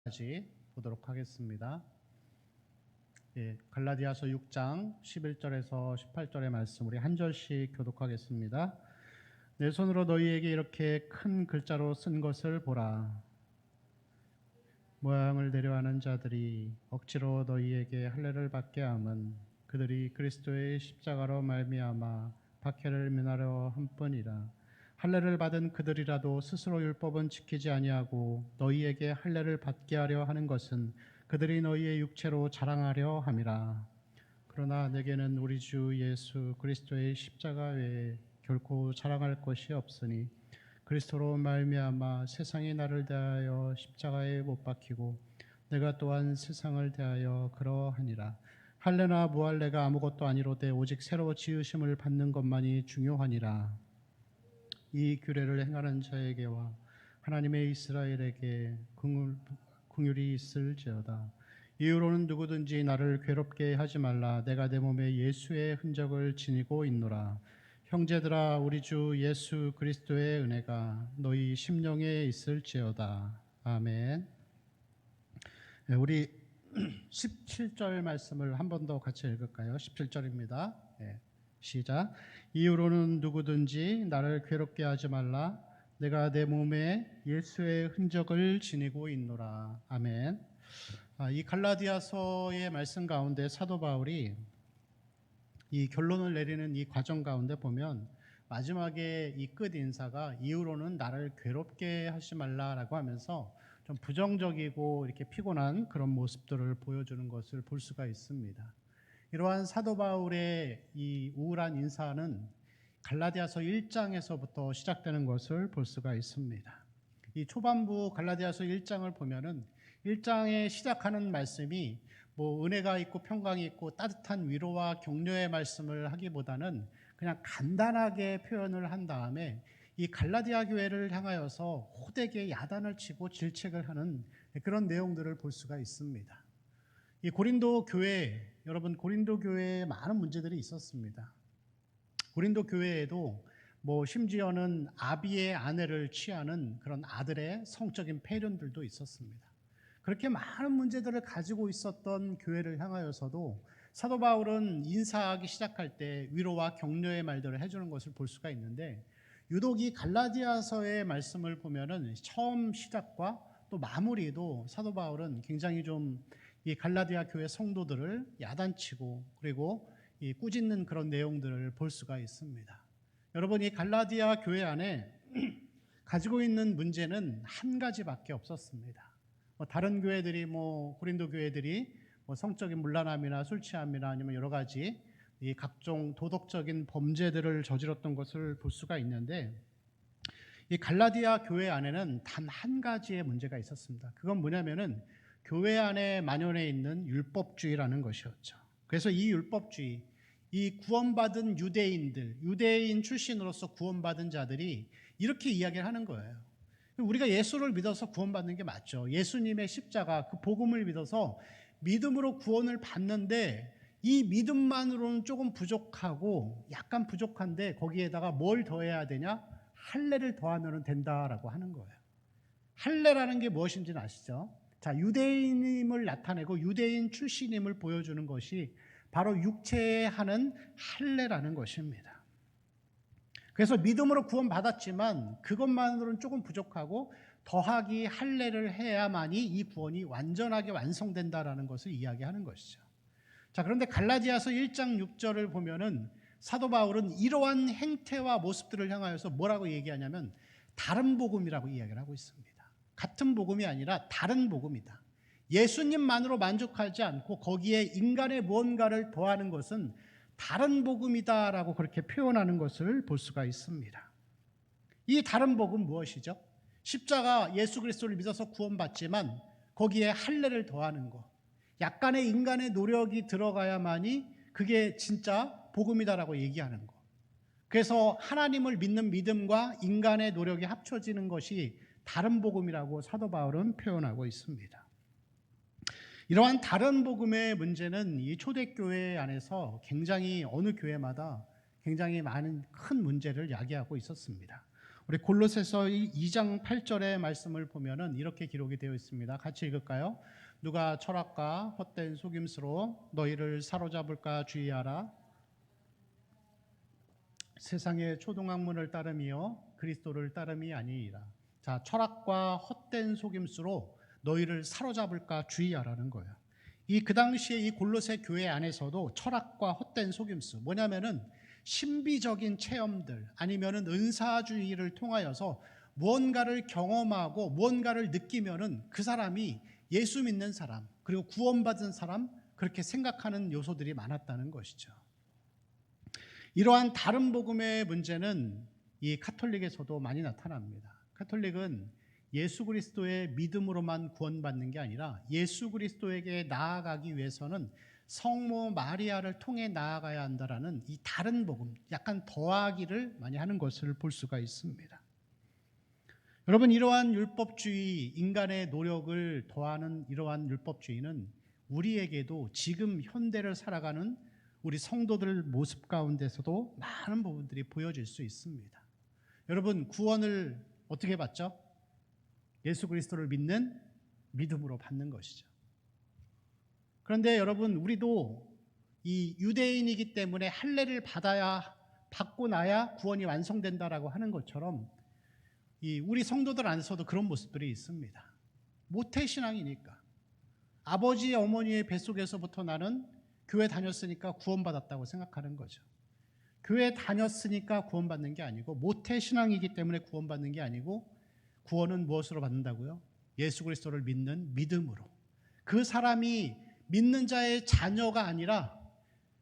까지 보도록 하겠습니다. 갈라디아서 6장 11절에서 18절의 말씀 우리 한 절씩 교독하겠습니다. 내 손으로 너희에게 이렇게 큰 글자로 쓴 것을 보라. 모양을 내려하는 자들이 억지로 너희에게 할례를 받게 함은 그들이 그리스도의 십자가로 말미암아 박해를 면하려 함뿐이라. 할례를 받은 그들이라도 스스로 율법은 지키지 아니하고 너희에게 할례를 받게 하려 하는 것은 그들이 너희의 육체로 자랑하려 함이라. 그러나 내게는 우리 주 예수 그리스도의 십자가 외에 결코 자랑할 것이 없으니 그리스도로 말미암아 세상이 나를 대하여 십자가에 못 박히고 내가 또한 세상을 대하여 그러하니라. 할례나 무할례가 아무것도 아니로되 오직 새로 지으심을 받는 것만이 중요하니라. 이 규례를 행하는 자에게와 하나님의 이스라엘에게 긍휼이 있을지어다. 이후로는 누구든지 나를 괴롭게 하지 말라. 내가 내 몸에 예수의 흔적을 지니고 있노라. 형제들아, 우리 주 예수 그리스도의 은혜가 너희 심령에 있을지어다. 아멘. 우리 17절 말씀을 한 번 더 같이 읽을까요? 17절입니다. 시작. 이후로는 누구든지 나를 괴롭게 하지 말라. 내가 내 몸에 예수의 흔적을 지니고 있노라. 아멘. 이 갈라디아서의 말씀 가운데 사도 바울이 이 결론을 내리는 이 과정 가운데 보면 마지막에 이 끝 인사가 이후로는 나를 괴롭게 하지 말라라고 하면서 좀 부정적이고 이렇게 피곤한 그런 모습들을 보여주는 것을 볼 수가 있습니다. 이러한 사도 바울의 이 우울한 인사는 갈라디아서 1장에서부터 시작되는 것을 볼 수가 있습니다. 이 초반부 갈라디아서 1장을 보면은 1장에 시작하는 말씀이 뭐 은혜가 있고 평강이 있고 따뜻한 위로와 격려의 말씀을 하기보다는 그냥 간단하게 표현을 한 다음에 이 갈라디아 교회를 향하여서 호되게 야단을 치고 질책을 하는 그런 내용들을 볼 수가 있습니다. 이 고린도 교회, 여러분 고린도 교회에 많은 문제들이 있었습니다. 고린도 교회에도 뭐 심지어는 아비의 아내를 취하는 그런 아들의 성적인 폐륜들도 있었습니다. 그렇게 많은 문제들을 가지고 있었던 교회를 향하여서도 사도 바울은 인사하기 시작할 때 위로와 격려의 말들을 해주는 것을 볼 수가 있는데 유독 이 갈라디아서의 말씀을 보면은 처음 시작과 또 마무리도 사도 바울은 굉장히 좀 이 갈라디아 교회 성도들을 야단치고 그리고 이 꾸짖는 그런 내용들을 볼 수가 있습니다. 여러분, 이 갈라디아 교회 안에 가지고 있는 문제는 한 가지밖에 없었습니다. 다른 교회들이 고린도 교회들이 성적인 문란함이나 술 취함이나 아니면 여러 가지 이 각종 도덕적인 범죄들을 저질렀던 것을 볼 수가 있는데 이 갈라디아 교회 안에는 단 한 가지의 문제가 있었습니다. 그건 뭐냐면은 교회 안에 만연해 있는 율법주의라는 것이었죠. 그래서 이 율법주의, 이 구원받은 유대인 출신으로서 구원받은 자들이 이렇게 이야기를 하는 거예요. 우리가 예수를 믿어서 구원받는 게 맞죠. 예수님의 십자가, 그 복음을 믿어서 믿음으로 구원을 받는데 이 믿음만으로는 조금 부족하고 약간 부족한데 거기에다가 뭘 더해야 되냐? 할례를 더하면 된다라고 하는 거예요. 할례라는 게 무엇인지는 아시죠? 자, 유대인임을 나타내고 유대인 출신임을 보여주는 것이 바로 육체에 하는 할례라는 것입니다. 그래서 믿음으로 구원받았지만 그것만으로는 조금 부족하고 더하기 할례를 해야만이 이 구원이 완전하게 완성된다라는 것을 이야기하는 것이죠. 자, 그런데 갈라디아서 1장 6절을 보면은 사도 바울은 이러한 행태와 모습들을 향하여서 뭐라고 얘기하냐면 다른 복음이라고 이야기를 하고 있습니다. 같은 복음이 아니라 다른 복음이다. 예수님만으로 만족하지 않고 거기에 인간의 무언가를 더하는 것은 다른 복음이다라고 그렇게 표현하는 것을 볼 수가 있습니다. 이 다른 복음 무엇이죠? 십자가 예수 그리스도를 믿어서 구원받지만 거기에 할례를 더하는 것. 약간의 인간의 노력이 들어가야만이 그게 진짜 복음이다라고 얘기하는 것. 그래서 하나님을 믿는 믿음과 인간의 노력이 합쳐지는 것이 다른 복음이라고 사도 바울은 표현하고 있습니다. 이러한 다른 복음의 문제는 이 초대교회 안에서 굉장히 어느 교회마다 굉장히 많은 큰 문제를 야기하고 있었습니다. 우리 골로새서 2장 8절의 말씀을 보면은 이렇게 기록이 되어 있습니다. 같이 읽을까요? 누가 철학과 헛된 속임수로 너희를 사로잡을까 주의하라. 세상의 초등학문을 따름이요 그리스도를 따름이 아니니라. 자, 철학과 헛된 속임수로 너희를 사로잡을까 주의하라는 거예요. 그 당시에 이 골로새 교회 안에서도 철학과 헛된 속임수, 뭐냐면은 신비적인 체험들 아니면은 은사주의를 통하여서 무언가를 경험하고 무언가를 느끼면은 그 사람이 예수 믿는 사람 그리고 구원받은 사람 그렇게 생각하는 요소들이 많았다는 것이죠. 이러한 다른 복음의 문제는 이 카톨릭에서도 많이 나타납니다. 카톨릭은 예수 그리스도의 믿음으로만 구원받는 게 아니라 예수 그리스도에게 나아가기 위해서는 성모 마리아를 통해 나아가야 한다라는 이 다른 복음, 약간 더하기를 많이 하는 것을 볼 수가 있습니다. 여러분, 이러한 율법주의, 인간의 노력을 더하는 이러한 율법주의는 우리에게도 지금 현대를 살아가는 우리 성도들 모습 가운데서도 많은 부분들이 보여질 수 있습니다. 여러분, 구원을 어떻게 받죠? 예수 그리스도를 믿는 믿음으로 받는 것이죠. 그런데 여러분, 우리도 이 유대인이기 때문에 할례를 받고 나야 구원이 완성된다라고 하는 것처럼 우리 성도들 안에서도 그런 모습들이 있습니다. 모태신앙이니까 아버지 어머니의 뱃속에서부터 나는 교회 다녔으니까 구원받았다고 생각하는 거죠. 교회 다녔으니까 구원받는 게 아니고 모태신앙이기 때문에 구원받는 게 아니고 구원은 무엇으로 받는다고요? 예수 그리스도를 믿는 믿음으로. 그 사람이 믿는 자의 자녀가 아니라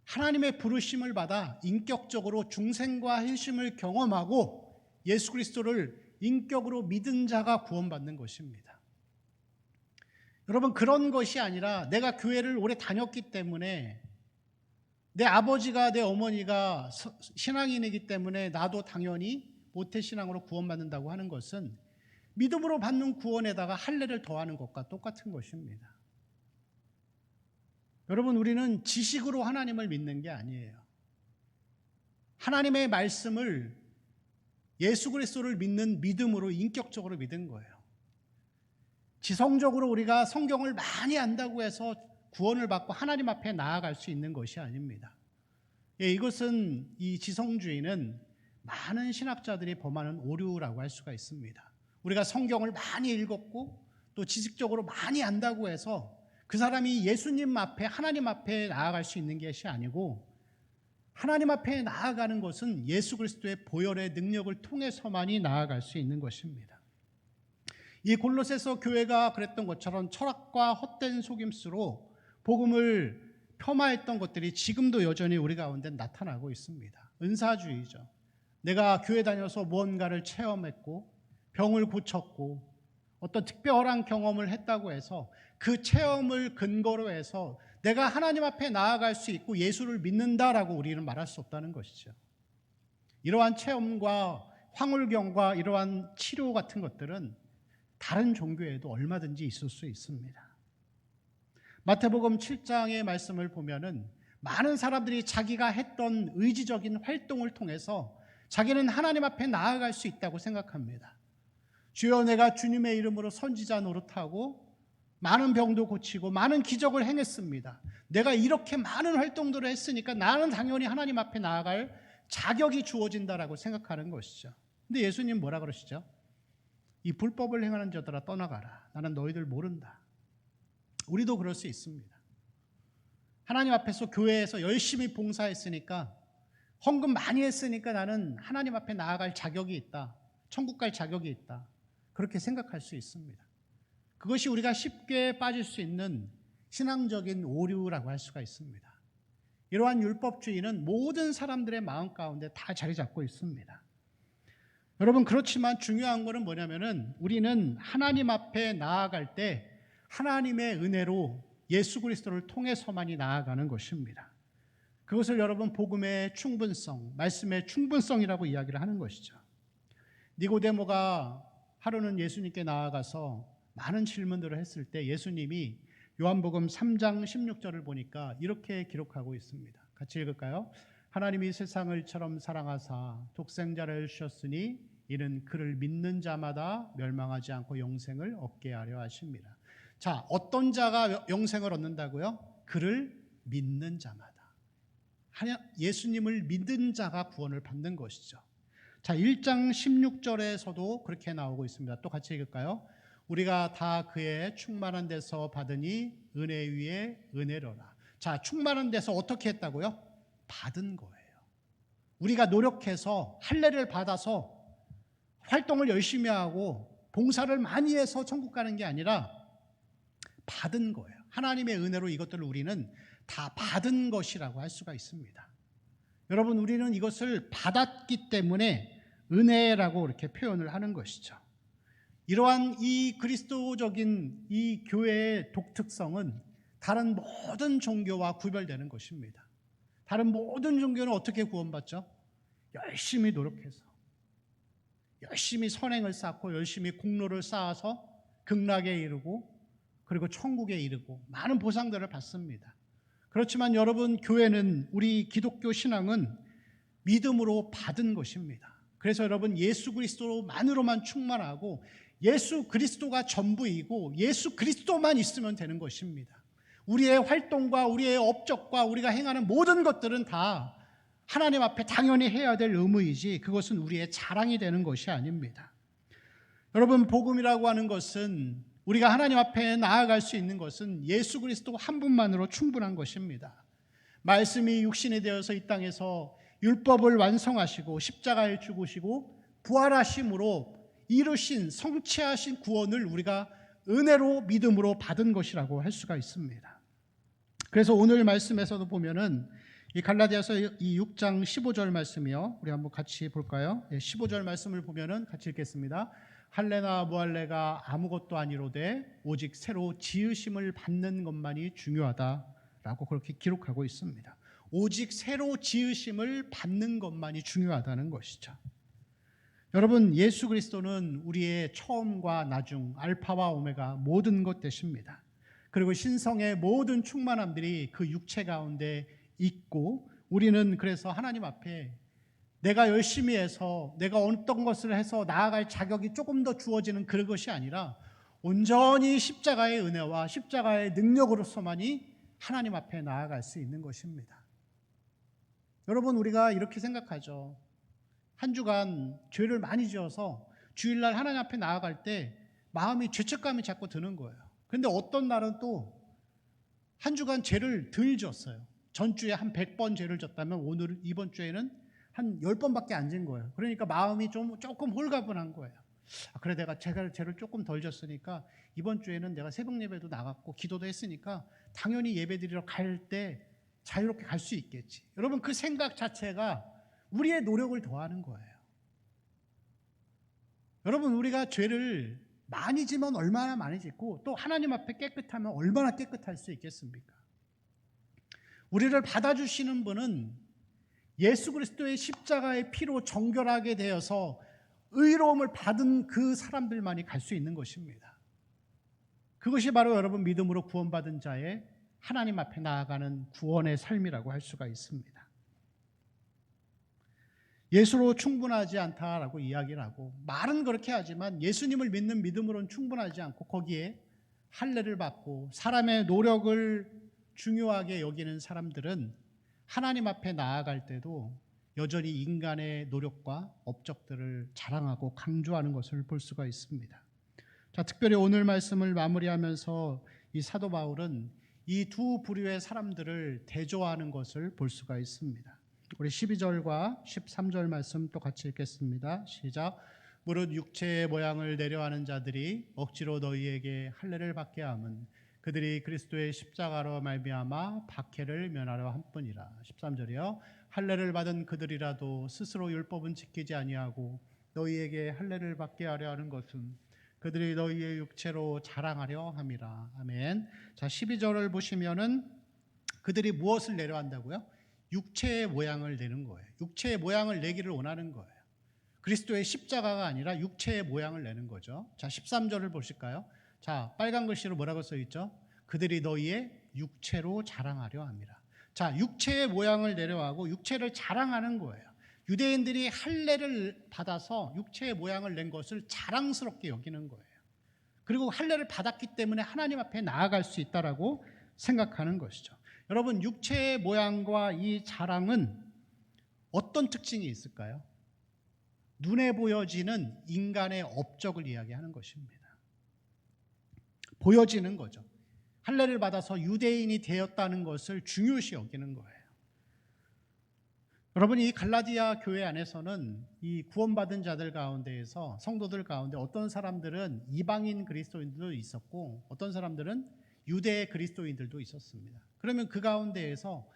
하나님의 부르심을 받아 인격적으로 중생과 힐심을 경험하고 예수 그리스도를 인격으로 믿은 자가 구원받는 것입니다. 여러분, 그런 것이 아니라 내가 교회를 오래 다녔기 때문에 내 아버지가 내 어머니가 신앙인이기 때문에 나도 당연히 모태신앙으로 구원받는다고 하는 것은 믿음으로 받는 구원에다가 할례를 더하는 것과 똑같은 것입니다. 여러분, 우리는 지식으로 하나님을 믿는 게 아니에요. 하나님의 말씀을 예수 그리스도를 믿는 믿음으로 인격적으로 믿은 거예요. 지성적으로 우리가 성경을 많이 안다고 해서 구원을 받고 하나님 앞에 나아갈 수 있는 것이 아닙니다. 이것은 이 지성주의는 많은 신학자들이 범하는 오류라고 할 수가 있습니다. 우리가 성경을 많이 읽었고 또 지식적으로 많이 안다고 해서 그 사람이 예수님 앞에 하나님 앞에 나아갈 수 있는 것이 아니고 하나님 앞에 나아가는 것은 예수 그리스도의 보혈의 능력을 통해서만이 나아갈 수 있는 것입니다. 이 골로새서 교회가 그랬던 것처럼 철학과 헛된 속임수로 복음을 폄하했던 것들이 지금도 여전히 우리 가운데 나타나고 있습니다. 은사주의죠. 내가 교회 다녀서 무언가를 체험했고 병을 고쳤고 어떤 특별한 경험을 했다고 해서 그 체험을 근거로 해서 내가 하나님 앞에 나아갈 수 있고 예수를 믿는다라고 우리는 말할 수 없다는 것이죠. 이러한 체험과 황홀경과 이러한 치료 같은 것들은 다른 종교에도 얼마든지 있을 수 있습니다. 마태복음 7장의 말씀을 보면은 많은 사람들이 자기가 했던 의지적인 활동을 통해서 자기는 하나님 앞에 나아갈 수 있다고 생각합니다. 주여, 내가 주님의 이름으로 선지자 노릇하고 많은 병도 고치고 많은 기적을 행했습니다. 내가 이렇게 많은 활동들을 했으니까 나는 당연히 하나님 앞에 나아갈 자격이 주어진다라고 생각하는 것이죠. 근데 예수님 뭐라 그러시죠? 이 불법을 행하는 자들아 떠나가라. 나는 너희들 모른다. 우리도 그럴 수 있습니다. 하나님 앞에서 교회에서 열심히 봉사했으니까 헌금 많이 했으니까 나는 하나님 앞에 나아갈 자격이 있다. 천국 갈 자격이 있다. 그렇게 생각할 수 있습니다. 그것이 우리가 쉽게 빠질 수 있는 신앙적인 오류라고 할 수가 있습니다. 이러한 율법주의는 모든 사람들의 마음 가운데 다 자리 잡고 있습니다. 여러분, 그렇지만 중요한 것은 뭐냐면은 우리는 하나님 앞에 나아갈 때 하나님의 은혜로 예수 그리스도를 통해서만이 나아가는 것입니다. 그것을 여러분 복음의 충분성, 말씀의 충분성이라고 이야기를 하는 것이죠. 니고데모가 하루는 예수님께 나아가서 많은 질문들을 했을 때 예수님이 요한복음 3장 16절을 보니까 이렇게 기록하고 있습니다. 같이 읽을까요? 하나님이 세상을 이처럼 사랑하사 독생자를 주셨으니 이는 그를 믿는 자마다 멸망하지 않고 영생을 얻게 하려 하십니다. 자, 어떤 자가 영생을 얻는다고요? 그를 믿는 자마다. 예수님을 믿는 자가 구원을 받는 것이죠. 자, 1장 16절에서도 그렇게 나오고 있습니다. 또 같이 읽을까요? 우리가 다 그의 충만한 데서 받으니 은혜 위에 은혜로라. 자, 충만한 데서 어떻게 했다고요? 받은 거예요. 우리가 노력해서 할례를 받아서 활동을 열심히 하고 봉사를 많이 해서 천국 가는 게 아니라 받은 거예요. 하나님의 은혜로 이것들을 우리는 다 받은 것이라고 할 수가 있습니다. 여러분, 우리는 이것을 받았기 때문에 은혜라고 이렇게 표현을 하는 것이죠. 이러한 이 그리스도적인 이 교회의 독특성은 다른 모든 종교와 구별되는 것입니다. 다른 모든 종교는 어떻게 구원받죠? 열심히 노력해서, 열심히 선행을 쌓고 열심히 공로를 쌓아서 극락에 이르고 그리고 천국에 이르고 많은 보상들을 받습니다. 그렇지만 여러분, 교회는, 우리 기독교 신앙은 믿음으로 받은 것입니다. 그래서 여러분, 예수 그리스도만으로만 충만하고 예수 그리스도가 전부이고 예수 그리스도만 있으면 되는 것입니다. 우리의 활동과 우리의 업적과 우리가 행하는 모든 것들은 다 하나님 앞에 당연히 해야 될 의무이지 그것은 우리의 자랑이 되는 것이 아닙니다. 여러분, 복음이라고 하는 것은, 우리가 하나님 앞에 나아갈 수 있는 것은 예수 그리스도 한 분만으로 충분한 것입니다. 말씀이 육신이 되어서 이 땅에서 율법을 완성하시고 십자가에 죽으시고 부활하심으로 이루신, 성취하신 구원을 우리가 은혜로 믿음으로 받은 것이라고 할 수가 있습니다. 그래서 오늘 말씀에서도 보면은 이 갈라디아서 이 6장 15절 말씀이요, 우리 한번 같이 볼까요? 15절 말씀을 보면은 같이 읽겠습니다. 할례나 무할례가 아무것도 아니로되 오직 새로 지으심을 받는 것만이 중요하다라고 그렇게 기록하고 있습니다. 오직 새로 지으심을 받는 것만이 중요하다는 것이죠. 여러분, 예수 그리스도는 우리의 처음과 나중, 알파와 오메가 모든 것 되십니다. 그리고 신성의 모든 충만함들이 그 육체 가운데 있고, 우리는 그래서 하나님 앞에 내가 열심히 해서, 내가 어떤 것을 해서 나아갈 자격이 조금 더 주어지는 그런 것이 아니라 온전히 십자가의 은혜와 십자가의 능력으로서만이 하나님 앞에 나아갈 수 있는 것입니다. 여러분, 우리가 이렇게 생각하죠. 한 주간 죄를 많이 지어서 주일날 하나님 앞에 나아갈 때 마음이 죄책감이 자꾸 드는 거예요. 그런데 어떤 날은 또 한 주간 죄를 덜 지었어요. 전주에 한 100번 죄를 졌다면 이번 주에는 한 10번밖에 안 진 거예요. 그러니까 마음이 조금 홀가분한 거예요. 그래, 내가 죄를 조금 덜 졌으니까 이번 주에는 내가 새벽 예배도 나갔고 기도도 했으니까 당연히 예배드리러 갈 때 자유롭게 갈 수 있겠지. 여러분, 그 생각 자체가 우리의 노력을 더하는 거예요. 여러분, 우리가 죄를 많이 지면 얼마나 많이 짓고 또 하나님 앞에 깨끗하면 얼마나 깨끗할 수 있겠습니까? 우리를 받아주시는 분은 예수 그리스도의 십자가의 피로 정결하게 되어서 의로움을 받은 그 사람들만이 갈 수 있는 것입니다. 그것이 바로 여러분, 믿음으로 구원받은 자의 하나님 앞에 나아가는 구원의 삶이라고 할 수가 있습니다. 예수로 충분하지 않다라고 이야기를 하고, 말은 그렇게 하지만 예수님을 믿는 믿음으로는 충분하지 않고 거기에 할례를 받고 사람의 노력을 중요하게 여기는 사람들은 하나님 앞에 나아갈 때도 여전히 인간의 노력과 업적들을 자랑하고 강조하는 것을 볼 수가 있습니다. 자, 특별히 오늘 말씀을 마무리하면서 이 사도 바울은 이 두 부류의 사람들을 대조하는 것을 볼 수가 있습니다. 우리 12절과 13절 말씀 또 같이 읽겠습니다. 시작. 무릇 육체의 모양을 내려하는 자들이 억지로 너희에게 할례를 받게 함은 그들이 그리스도의 십자가로 말미암아 박해를 면하려 함뿐이라. 13절이요. 할례를 받은 그들이라도 스스로 율법은 지키지 아니하고 너희에게 할례를 받게 하려 하는 것은 그들이 너희의 육체로 자랑하려 함이라. 아멘. 자, 12절을 보시면은 그들이 무엇을 내려한다고요? 육체의 모양을 내는 거예요. 육체의 모양을 내기를 원하는 거예요. 그리스도의 십자가가 아니라 육체의 모양을 내는 거죠. 자, 13절을 보실까요? 자, 빨간 글씨로 뭐라고 써 있죠? 그들이 너희의 육체로 자랑하려 함이라. 자, 육체의 모양을 내려하고 육체를 자랑하는 거예요. 유대인들이 할례를 받아서 육체의 모양을 낸 것을 자랑스럽게 여기는 거예요. 그리고 할례를 받았기 때문에 하나님 앞에 나아갈 수 있다라고 생각하는 것이죠. 여러분, 육체의 모양과 이 자랑은 어떤 특징이 있을까요? 눈에 보여지는 인간의 업적을 이야기하는 것입니다. 보여지는 거죠. 할례를 받아서 유대인이 되었다는 것을 중요시 여기는 거예요. 여러분, 이 갈라디아 교회 안에서는 이 구원받은 자들 가운데에서 성도들 가운데 어떤 사람들은 이방인 그리스도인들도 있었고 어떤 사람들은 유대 그리스도인들도 있었습니다. 그러면 그 가운데에서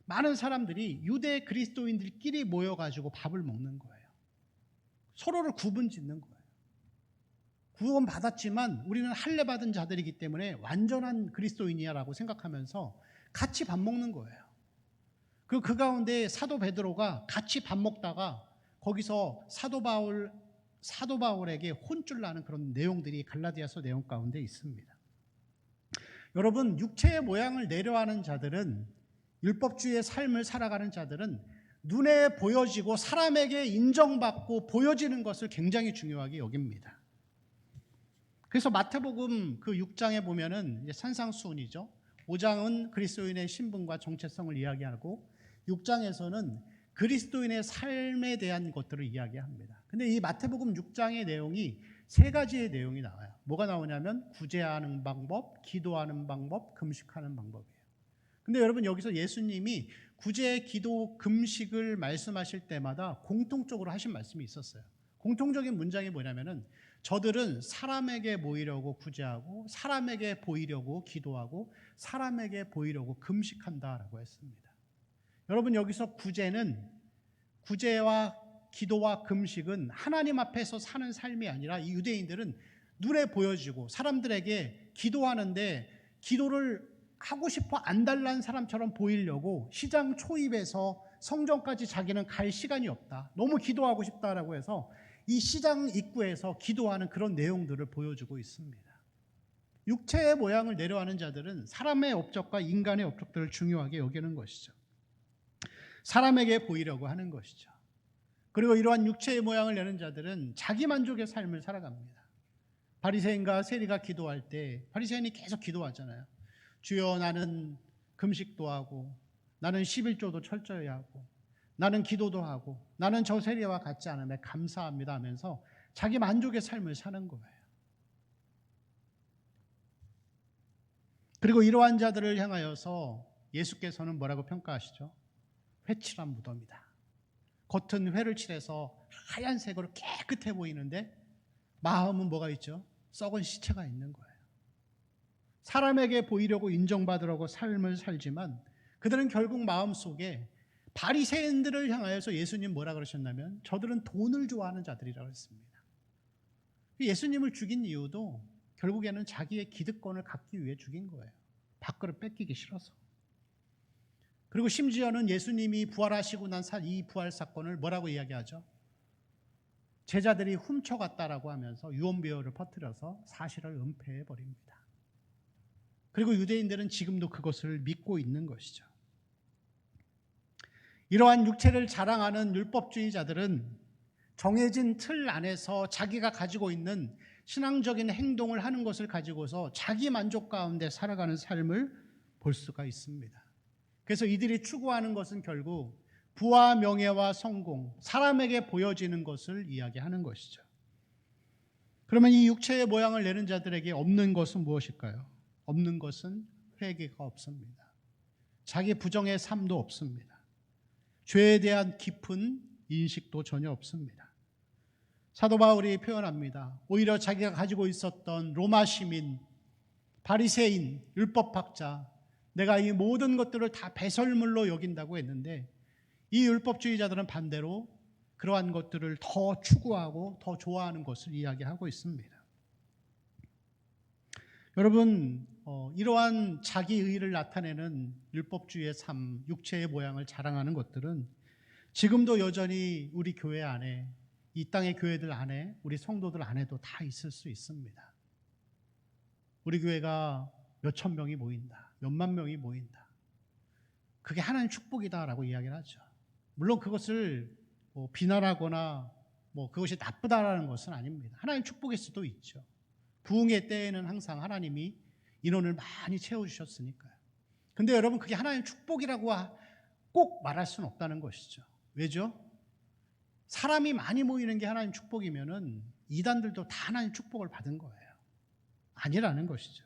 많은 사람들이 유대 그리스도인들끼리 모여가지고 밥을 먹는 거예요. 서로를 구분 짓는 거예요. 구원받았지만 우리는 할례 받은 자들이기 때문에 완전한 그리스도인이야라고 생각하면서 같이 밥 먹는 거예요. 그 가운데 사도 베드로가 같이 밥 먹다가 거기서 사도 바울에게 혼쭐 나는 그런 내용들이 갈라디아서 내용 가운데 있습니다. 여러분, 육체의 모양을 내려하는 자들은, 율법주의의 삶을 살아가는 자들은 눈에 보여지고 사람에게 인정받고 보여지는 것을 굉장히 중요하게 여깁니다. 그래서 마태복음 그 6장에 보면은 산상수훈이죠. 5장은 그리스도인의 신분과 정체성을 이야기하고 6장에서는 그리스도인의 삶에 대한 것들을 이야기합니다. 근데 이 마태복음 6장의 내용이 세 가지의 내용이 나와요. 뭐가 나오냐면 구제하는 방법, 기도하는 방법, 금식하는 방법이에요. 근데 여러분, 여기서 예수님이 구제, 기도, 금식을 말씀하실 때마다 공통적으로 하신 말씀이 있었어요. 공통적인 문장이 뭐냐면은 저들은 사람에게 보이려고 구제하고 사람에게 보이려고 기도하고 사람에게 보이려고 금식한다라고 했습니다. 여러분, 여기서 구제와 기도와 금식은 하나님 앞에서 사는 삶이 아니라 이 유대인들은 눈에 보여지고 사람들에게 기도하는데 기도를 하고 싶어 안달난 사람처럼 보이려고 시장 초입에서 성전까지 자기는 갈 시간이 없다, 너무 기도하고 싶다라고 해서 이 시장 입구에서 기도하는 그런 내용들을 보여주고 있습니다. 육체의 모양을 내려하는 자들은 사람의 업적과 인간의 업적들을 중요하게 여기는 것이죠. 사람에게 보이려고 하는 것이죠. 그리고 이러한 육체의 모양을 내는 자들은 자기 만족의 삶을 살아갑니다. 바리새인과 세리가 기도할 때 바리새인이 계속 기도하잖아요. 주여, 나는 금식도 하고 나는 11조도 철저히 하고 나는 기도도 하고 나는 저 세리와 같지 않음에 감사합니다 하면서 자기 만족의 삶을 사는 거예요. 그리고 이러한 자들을 향하여서 예수께서는 뭐라고 평가하시죠? 회칠한 무덤이다. 겉은 회를 칠해서 하얀색으로 깨끗해 보이는데 마음은 뭐가 있죠? 썩은 시체가 있는 거예요. 사람에게 보이려고 인정받으려고 삶을 살지만 그들은 결국 마음속에 바리새인들을 향하여서 예수님 뭐라 그러셨냐면 저들은 돈을 좋아하는 자들이라고 했습니다. 예수님을 죽인 이유도 결국에는 자기의 기득권을 갖기 위해 죽인 거예요. 밥그릇 뺏기기 싫어서. 그리고 심지어는 예수님이 부활하시고 난 이 부활 사건을 뭐라고 이야기하죠? 제자들이 훔쳐갔다라고 하면서 유언비어를 퍼뜨려서 사실을 은폐해 버립니다. 그리고 유대인들은 지금도 그것을 믿고 있는 것이죠. 이러한 육체를 자랑하는 율법주의자들은 정해진 틀 안에서 자기가 가지고 있는 신앙적인 행동을 하는 것을 가지고서 자기 만족 가운데 살아가는 삶을 볼 수가 있습니다. 그래서 이들이 추구하는 것은 결국 부와 명예와 성공, 사람에게 보여지는 것을 이야기하는 것이죠. 그러면 이 육체의 모양을 내는 자들에게 없는 것은 무엇일까요? 없는 것은 회개가 없습니다. 자기 부정의 삶도 없습니다. 죄에 대한 깊은 인식도 전혀 없습니다. 사도 바울이 표현합니다. 오히려 자기가 가지고 있었던 로마 시민, 바리새인, 율법학자, 내가 이 모든 것들을 다 배설물로 여긴다고 했는데 이 율법주의자들은 반대로 그러한 것들을 더 추구하고 더 좋아하는 것을 이야기하고 있습니다. 여러분, 이러한 자기 의의를 나타내는 율법주의의 삶, 육체의 모양을 자랑하는 것들은 지금도 여전히 우리 교회 안에, 이 땅의 교회들 안에, 우리 성도들 안에도 다 있을 수 있습니다. 우리 교회가 몇천 명이 모인다, 몇만 명이 모인다, 그게 하나님의 축복이다라고 이야기를 하죠. 물론 그것을 뭐 비난하거나 뭐 그것이 나쁘다라는 것은 아닙니다. 하나님 축복일 수도 있죠. 부흥의 때에는 항상 하나님이 인원을 많이 채워주셨으니까요. 근데 여러분 그게 하나님 축복이라고 꼭 말할 수는 없다는 것이죠. 왜죠? 사람이 많이 모이는 게 하나님 축복이면은 이단들도 다 하나님 축복을 받은 거예요. 아니라는 것이죠.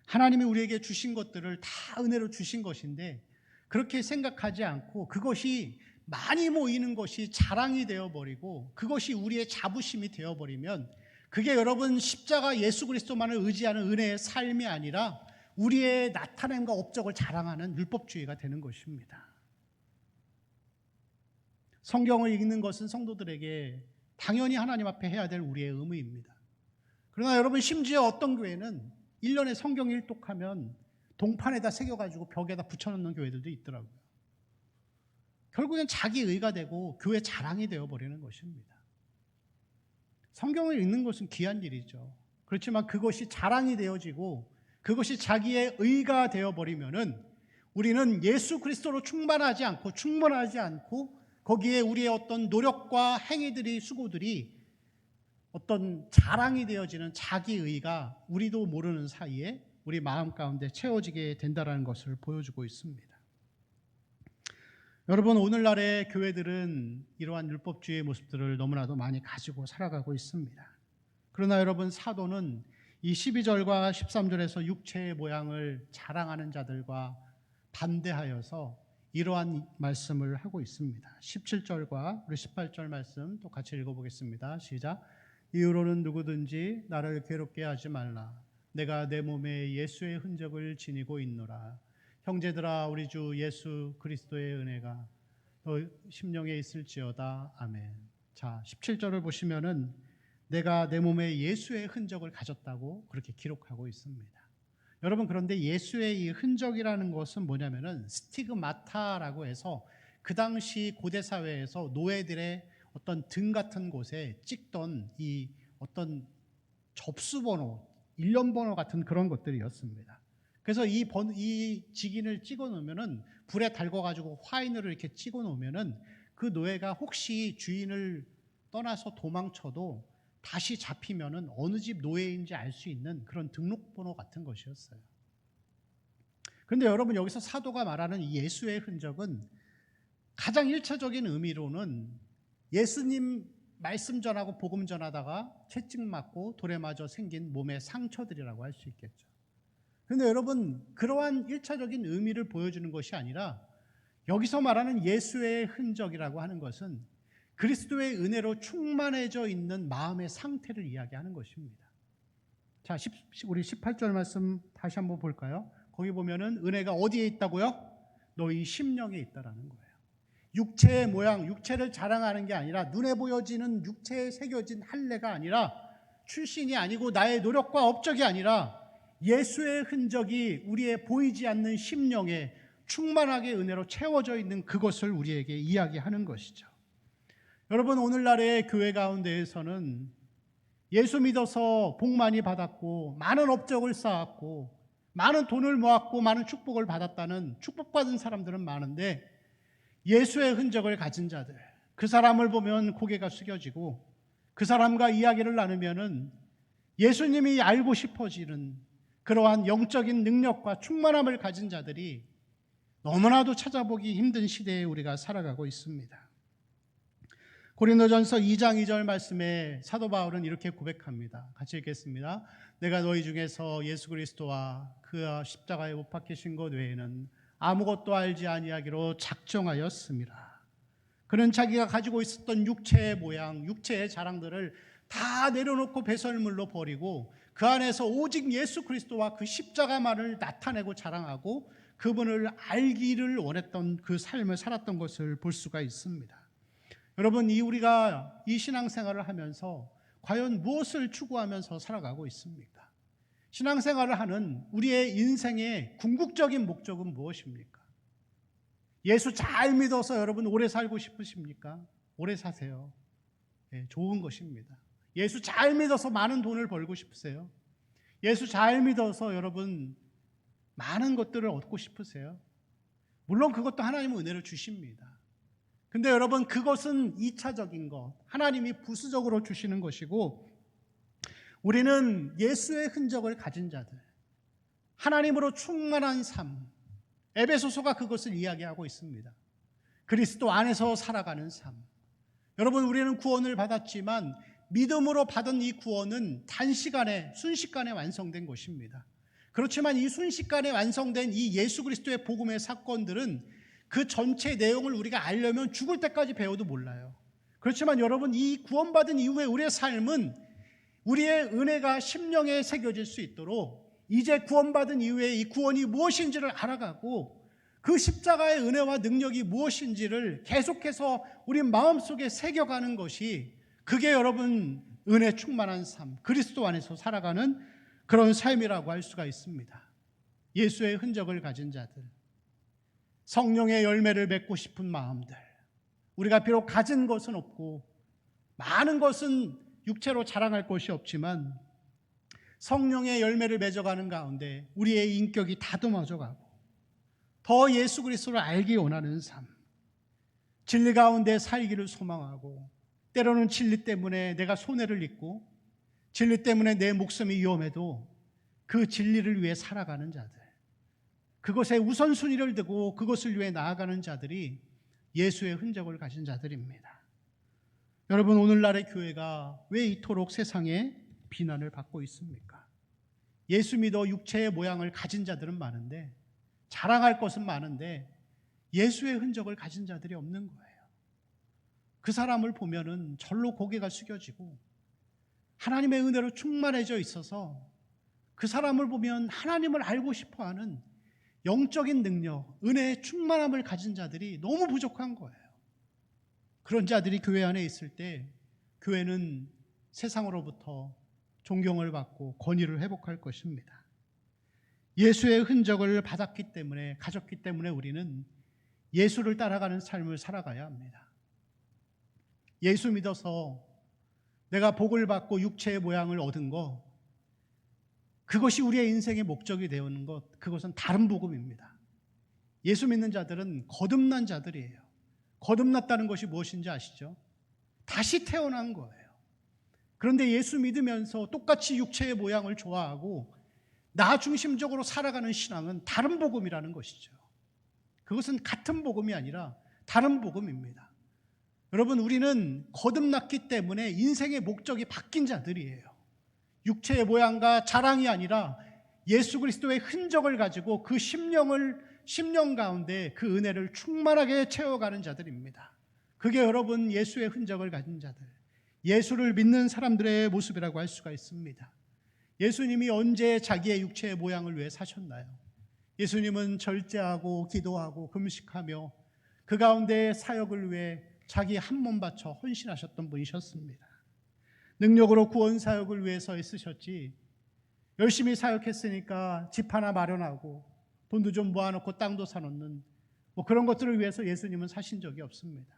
하나님이 우리에게 주신 것들을 다 은혜로 주신 것인데 그렇게 생각하지 않고 그것이 많이 모이는 것이 자랑이 되어버리고 그것이 우리의 자부심이 되어버리면 그게 여러분 십자가 예수 그리스도만을 의지하는 은혜의 삶이 아니라 우리의 나타냄과 업적을 자랑하는 율법주의가 되는 것입니다. 성경을 읽는 것은 성도들에게 당연히 하나님 앞에 해야 될 우리의 의무입니다. 그러나 여러분 심지어 어떤 교회는 1년에 성경 일독하면 동판에다 새겨가지고 벽에다 붙여놓는 교회들도 있더라고요. 결국엔 자기 의가 되고 교회 자랑이 되어버리는 것입니다. 성경을 읽는 것은 귀한 일이죠. 그렇지만 그것이 자랑이 되어지고 그것이 자기의 의가 되어버리면은 우리는 예수 그리스도로 충만하지 않고 거기에 우리의 어떤 노력과 행위들이 수고들이 어떤 자랑이 되어지는 자기의가 우리도 모르는 사이에 우리 마음 가운데 채워지게 된다는 것을 보여주고 있습니다. 여러분 오늘날의 교회들은 이러한 율법주의의 모습들을 너무나도 많이 가지고 살아가고 있습니다. 그러나 여러분 사도는 이 12절과 13절에서 육체의 모양을 자랑하는 자들과 반대하여서 이러한 말씀을 하고 있습니다. 17절과 우리 18절 말씀 또 같이 읽어보겠습니다. 시작. 이후로는 누구든지 나를 괴롭게 하지 말라. 내가 내 몸에 예수의 흔적을 지니고 있노라. 형제들아 우리 주 예수 그리스도의 은혜가 너 심령에 있을지어다. 아멘. 자, 17절을 보시면은 내가 내 몸에 예수의 흔적을 가졌다고 그렇게 기록하고 있습니다. 여러분 그런데 예수의 이 흔적이라는 것은 뭐냐면은 스티그마타라고 해서 그 당시 고대 사회에서 노예들의 어떤 등 같은 곳에 찍던 이 어떤 접수번호, 일련번호 같은 그런 것들이었습니다. 그래서 이 직인을 찍어 놓으면은 불에 달궈 가지고 화인으로 이렇게 찍어 놓으면은 그 노예가 혹시 주인을 떠나서 도망쳐도 다시 잡히면은 어느 집 노예인지 알 수 있는 그런 등록번호 같은 것이었어요. 그런데 여러분 여기서 사도가 말하는 이 예수의 흔적은 가장 일차적인 의미로는 예수님 말씀 전하고 복음 전하다가 채찍 맞고 돌에 맞아 생긴 몸의 상처들이라고 할 수 있겠죠. 그런데 여러분 그러한 일차적인 의미를 보여주는 것이 아니라 여기서 말하는 예수의 흔적이라고 하는 것은 그리스도의 은혜로 충만해져 있는 마음의 상태를 이야기하는 것입니다. 자, 우리 18절 말씀 다시 한번 볼까요? 거기 보면은 은혜가 어디에 있다고요? 너희 심령에 있다라는 거예요. 육체의 모양, 육체를 자랑하는 게 아니라 눈에 보여지는 육체에 새겨진 할례가 아니라 출신이 아니고 나의 노력과 업적이 아니라 예수의 흔적이 우리의 보이지 않는 심령에 충만하게 은혜로 채워져 있는 그것을 우리에게 이야기하는 것이죠. 여러분 오늘날의 교회 가운데에서는 예수 믿어서 복 많이 받았고 많은 업적을 쌓았고 많은 돈을 모았고 많은 축복을 받았다는 축복받은 사람들은 많은데 예수의 흔적을 가진 자들, 그 사람을 보면 고개가 숙여지고 그 사람과 이야기를 나누면은 예수님이 알고 싶어지는 그러한 영적인 능력과 충만함을 가진 자들이 너무나도 찾아보기 힘든 시대에 우리가 살아가고 있습니다. 고린도전서 2장 2절 말씀에 사도 바울은 이렇게 고백합니다. 같이 읽겠습니다. 내가 너희 중에서 예수 그리스도와 그가 십자가에 못 박히신 것 외에는 아무것도 알지 아니하기로 작정하였습니다. 그는 자기가 가지고 있었던 육체의 모양, 육체의 자랑들을 다 내려놓고 배설물로 버리고 그 안에서 오직 예수 그리스도와 그 십자가만을 나타내고 자랑하고 그분을 알기를 원했던 그 삶을 살았던 것을 볼 수가 있습니다. 여러분 우리가 이 신앙생활을 하면서 과연 무엇을 추구하면서 살아가고 있습니까? 신앙생활을 하는 우리의 인생의 궁극적인 목적은 무엇입니까? 예수 잘 믿어서 여러분 오래 살고 싶으십니까? 오래 사세요. 네, 좋은 것입니다. 예수 잘 믿어서 많은 돈을 벌고 싶으세요? 예수 잘 믿어서 여러분 많은 것들을 얻고 싶으세요? 물론 그것도 하나님은 은혜를 주십니다. 근데 여러분, 그것은 2차적인 것, 하나님이 부수적으로 주시는 것이고, 우리는 예수의 흔적을 가진 자들, 하나님으로 충만한 삶, 에베소서가 그것을 이야기하고 있습니다. 그리스도 안에서 살아가는 삶. 여러분, 우리는 구원을 받았지만 믿음으로 받은 이 구원은 단시간에, 순식간에 완성된 것입니다. 그렇지만 이 순식간에 완성된 이 예수 그리스도의 복음의 사건들은 그 전체 내용을 우리가 알려면 죽을 때까지 배워도 몰라요. 그렇지만 여러분, 이 구원받은 이후에 우리의 삶은 우리의 은혜가 심령에 새겨질 수 있도록 이제 구원받은 이후에 이 구원이 무엇인지를 알아가고 그 십자가의 은혜와 능력이 무엇인지를 계속해서 우리 마음속에 새겨가는 것이, 그게 여러분 은혜 충만한 삶, 그리스도 안에서 살아가는 그런 삶이라고 할 수가 있습니다. 예수의 흔적을 가진 자들, 성령의 열매를 맺고 싶은 마음들, 우리가 비록 가진 것은 없고 많은 것은 육체로 자랑할 것이 없지만 성령의 열매를 맺어가는 가운데 우리의 인격이 다듬어져가고 더 예수 그리스도를 알기 원하는 삶, 진리 가운데 살기를 소망하고, 때로는 진리 때문에 내가 손해를 입고 진리 때문에 내 목숨이 위험해도 그 진리를 위해 살아가는 자들, 그것에 우선순위를 두고 그것을 위해 나아가는 자들이 예수의 흔적을 가진 자들입니다. 여러분, 오늘날의 교회가 왜 이토록 세상에 비난을 받고 있습니까? 예수 믿어 육체의 모양을 가진 자들은 많은데, 자랑할 것은 많은데 예수의 흔적을 가진 자들이 없는 거예요. 그 사람을 보면은 절로 고개가 숙여지고 하나님의 은혜로 충만해져 있어서 그 사람을 보면 하나님을 알고 싶어하는 영적인 능력, 은혜의 충만함을 가진 자들이 너무 부족한 거예요. 그런 자들이 교회 안에 있을 때 교회는 세상으로부터 존경을 받고 권위를 회복할 것입니다. 예수의 흔적을 받았기 때문에, 가졌기 때문에 우리는 예수를 따라가는 삶을 살아가야 합니다. 예수 믿어서 내가 복을 받고 육체의 모양을 얻은 것, 그것이 우리의 인생의 목적이 되는 것, 그것은 다른 복음입니다. 예수 믿는 자들은 거듭난 자들이에요. 거듭났다는 것이 무엇인지 아시죠? 다시 태어난 거예요. 그런데 예수 믿으면서 똑같이 육체의 모양을 좋아하고 나 중심적으로 살아가는 신앙은 다른 복음이라는 것이죠. 그것은 같은 복음이 아니라 다른 복음입니다. 여러분, 우리는 거듭났기 때문에 인생의 목적이 바뀐 자들이에요. 육체의 모양과 자랑이 아니라 예수 그리스도의 흔적을 가지고 그 심령 가운데 그 은혜를 충만하게 채워가는 자들입니다. 그게 여러분 예수의 흔적을 가진 자들, 예수를 믿는 사람들의 모습이라고 할 수가 있습니다. 예수님이 언제 자기의 육체의 모양을 위해 사셨나요? 예수님은 절제하고 기도하고 금식하며 그 가운데 사역을 위해 자기 한 몸 바쳐 헌신하셨던 분이셨습니다. 능력으로 구원 사역을 위해서 애쓰셨지, 열심히 사역했으니까 집 하나 마련하고 돈도 좀 모아놓고 땅도 사놓는 그런 것들을 위해서 예수님은 사신 적이 없습니다.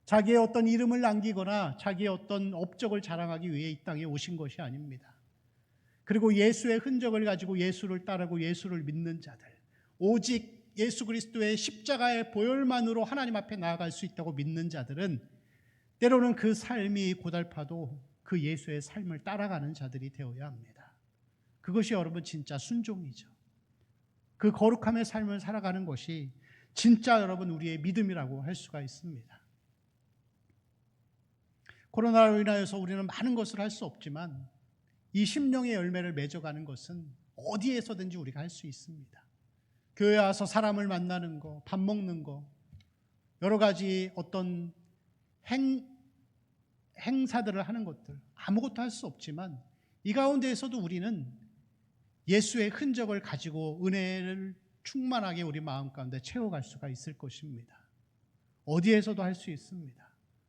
자기의 어떤 이름을 남기거나 자기의 어떤 업적을 자랑하기 위해 이 땅에 오신 것이 아닙니다. 그리고 예수의 흔적을 가지고 예수를 따르고 예수를 믿는 자들, 오직 예수 그리스도의 십자가의 보혈만으로 하나님 앞에 나아갈 수 있다고 믿는 자들은 때로는 그 삶이 고달파도 그 예수의 삶을 따라가는 자들이 되어야 합니다. 그것이 여러분 진짜 순종이죠. 그 거룩함의 삶을 살아가는 것이 진짜 여러분 우리의 믿음이라고 할 수가 있습니다. 코로나로 인하여서 우리는 많은 것을 할 수 없지만 이 심령의 열매를 맺어가는 것은 어디에서든지 우리가 할 수 있습니다. 교회 와서 사람을 만나는 거, 밥 먹는 거, 여러 가지 어떤 행사들을 하는 것들, 아무것도 할 수 없지만 이 가운데에서도 우리는 예수의 흔적을 가지고 은혜를 충만하게 우리 마음 가운데 채워갈 수가 있을 것입니다. 어디에서도 할 수 있습니다.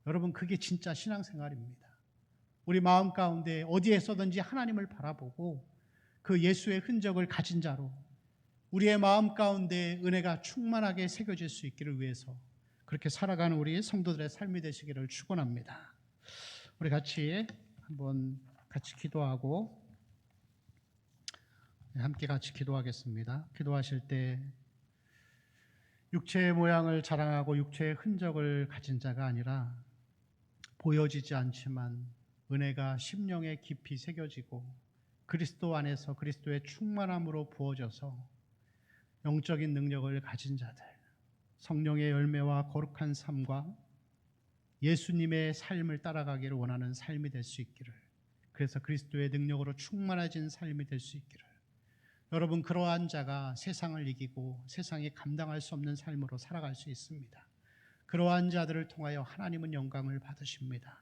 여러분, 그게 진짜 신앙생활입니다. 우리 마음 가운데 어디에서든지 하나님을 바라보고 그 예수의 흔적을 가진 자로 우리의 마음 가운데 은혜가 충만하게 새겨질 수 있기를 위해서 그렇게 살아가는 우리 성도들의 삶이 되시기를 축원합니다. 우리 같이 한번 기도하고 함께 같이 기도하겠습니다. 기도하실 때 육체의 모양을 자랑하고 육체의 흔적을 가진 자가 아니라 보여지지 않지만 은혜가 심령에 깊이 새겨지고 그리스도 안에서 그리스도의 충만함으로 부어져서 영적인 능력을 가진 자들, 성령의 열매와 거룩한 삶과 예수님의 삶을 따라가기를 원하는 삶이 될 수 있기를, 그래서 그리스도의 능력으로 충만해진 삶이 될 수 있기를, 여러분 그러한 자가 세상을 이기고 세상이 감당할 수 없는 삶으로 살아갈 수 있습니다. 그러한 자들을 통하여 하나님은 영광을 받으십니다.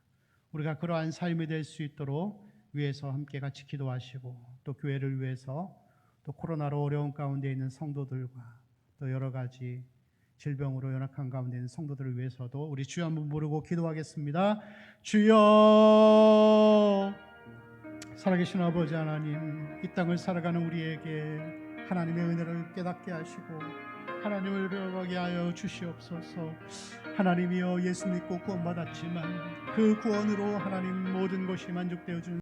우리가 그러한 삶이 될 수 있도록 위에서 함께 같이 기도하시고, 또 교회를 위해서, 또 코로나로 어려운 가운데 있는 성도들과 또 여러 가지 질병으로 연약한 가운데 있는 성도들을 위해서도 우리 주여 한번 부르고 기도하겠습니다. 주여, 살아계신 아버지 하나님, 이 땅을 살아가는 우리에게 하나님의 은혜를 깨닫게 하시고 하나님을 배워가게 하여 주시옵소서. 하나님이여, 예수 믿고 구원받았지만 그 구원으로 하나님 모든 것이 만족되어 준